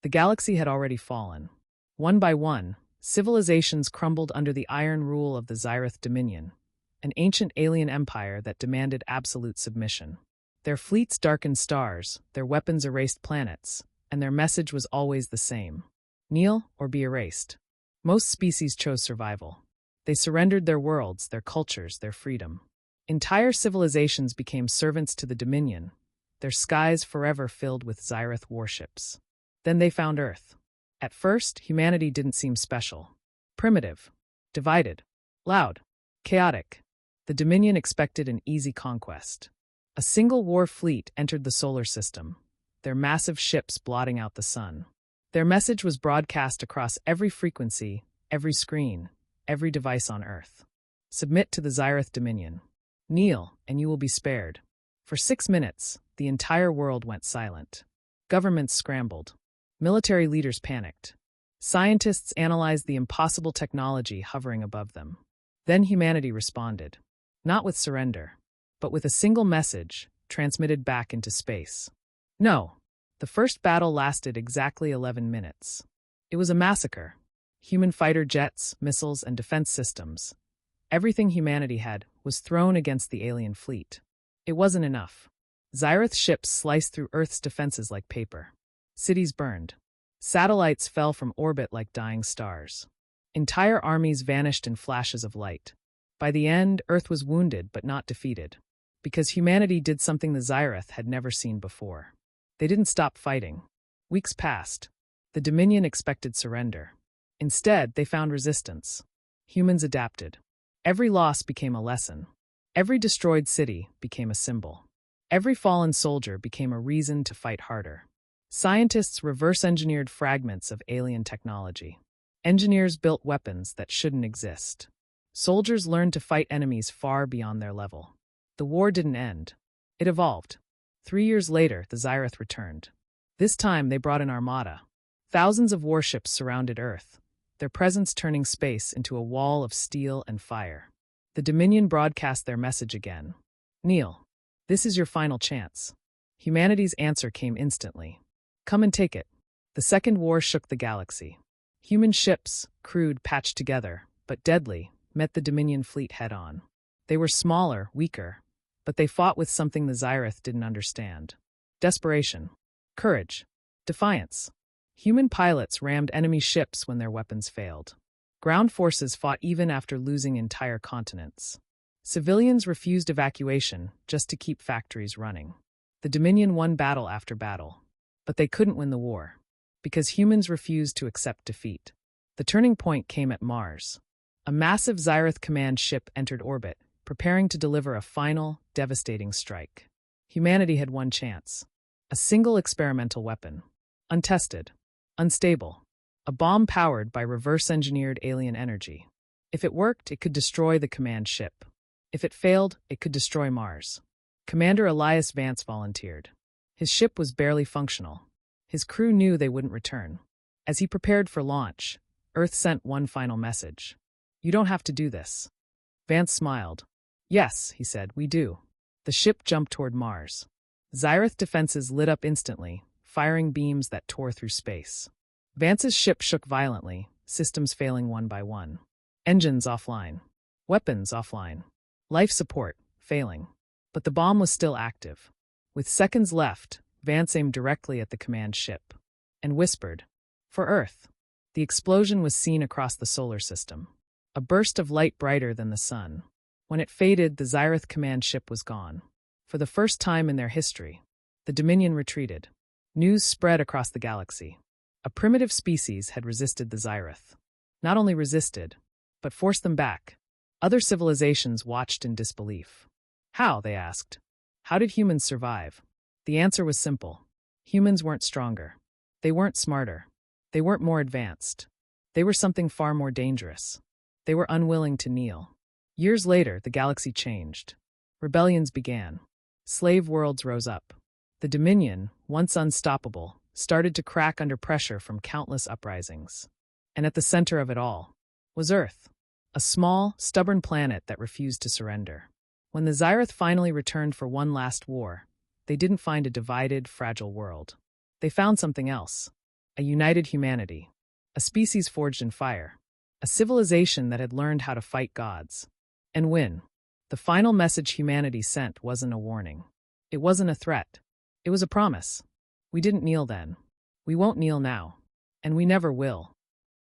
The galaxy had already fallen. One by one, civilizations crumbled under the iron rule of the Zyrith Dominion, an ancient alien empire that demanded absolute submission. Their fleets darkened stars, their weapons erased planets, and their message was always the same: kneel or be erased. Most species chose survival. They surrendered their worlds, their cultures, their freedom. Entire civilizations became servants to the Dominion, their skies forever filled with Zyrith warships. Then they found Earth. At first, humanity didn't seem special. Primitive, divided, loud, chaotic. The Dominion expected an easy conquest. A single war fleet entered the solar system, their massive ships blotting out the sun. Their message was broadcast across every frequency, every screen, every device on Earth. Submit to the Zyrith Dominion. Kneel, and you will be spared. For 6 minutes, the entire world went silent. Governments scrambled. Military leaders panicked. Scientists analyzed the impossible technology hovering above them. Then humanity responded. Not with surrender, but with a single message transmitted back into space. No. The first battle lasted exactly 11 minutes. It was a massacre. Human fighter jets, missiles, and defense systems. Everything humanity had was thrown against the alien fleet. It wasn't enough. Zyrith ships sliced through Earth's defenses like paper. Cities burned. Satellites fell from orbit like dying stars. Entire armies vanished in flashes of light. By the end, Earth was wounded but not defeated. Because humanity did something the Zyrith had never seen before. They didn't stop fighting. Weeks passed. The Dominion expected surrender. Instead, they found resistance. Humans adapted. Every loss became a lesson. Every destroyed city became a symbol. Every fallen soldier became a reason to fight harder. Scientists reverse-engineered fragments of alien technology. Engineers built weapons that shouldn't exist. Soldiers learned to fight enemies far beyond their level. The war didn't end. It evolved. 3 years later, the Zyrith returned. This time, they brought an armada. Thousands of warships surrounded Earth, their presence turning space into a wall of steel and fire. The Dominion broadcast their message again. Kneel. This is your final chance. Humanity's answer came instantly. Come and take it. The Second War shook the galaxy. Human ships, crude, patched together, but deadly, met the Dominion fleet head-on. They were smaller, weaker, but they fought with something the Zyrith didn't understand. Desperation. Courage. Defiance. Human pilots rammed enemy ships when their weapons failed. Ground forces fought even after losing entire continents. Civilians refused evacuation just to keep factories running. The Dominion won battle after battle. But they couldn't win the war. Because humans refused to accept defeat. The turning point came at Mars. A massive Zyrith command ship entered orbit, preparing to deliver a final, devastating strike. Humanity had one chance. A single experimental weapon. Untested. Unstable. A bomb powered by reverse-engineered alien energy. If it worked, it could destroy the command ship. If it failed, it could destroy Mars. Commander Elias Vance volunteered. His ship was barely functional. His crew knew they wouldn't return. As he prepared for launch, Earth sent one final message. You don't have to do this. Vance smiled. Yes, he said, we do. The ship jumped toward Mars. Zyrith defenses lit up instantly, firing beams that tore through space. Vance's ship shook violently, systems failing one by one. Engines offline. Weapons offline. Life support failing. But the bomb was still active. With seconds left, Vance aimed directly at the command ship. And whispered, "For Earth." The explosion was seen across the solar system. A burst of light brighter than the sun. When it faded, the Zyrith command ship was gone. For the first time in their history, the Dominion retreated. News spread across the galaxy. A primitive species had resisted the Zyrith. Not only resisted, but forced them back. Other civilizations watched in disbelief. How, they asked. How did humans survive? The answer was simple. Humans weren't stronger. They weren't smarter. They weren't more advanced. They were something far more dangerous. They were unwilling to kneel. Years later, the galaxy changed. Rebellions began. Slave worlds rose up. The Dominion, once unstoppable, started to crack under pressure from countless uprisings. And at the center of it all was Earth, a small, stubborn planet that refused to surrender. When the Zyrith finally returned for one last war, they didn't find a divided, fragile world. They found something else. a united humanity, a species forged in fire, a civilization that had learned how to fight gods and win. The final message humanity sent wasn't a warning. It wasn't a threat. It was a promise. We didn't kneel then. We won't kneel now. And we never will.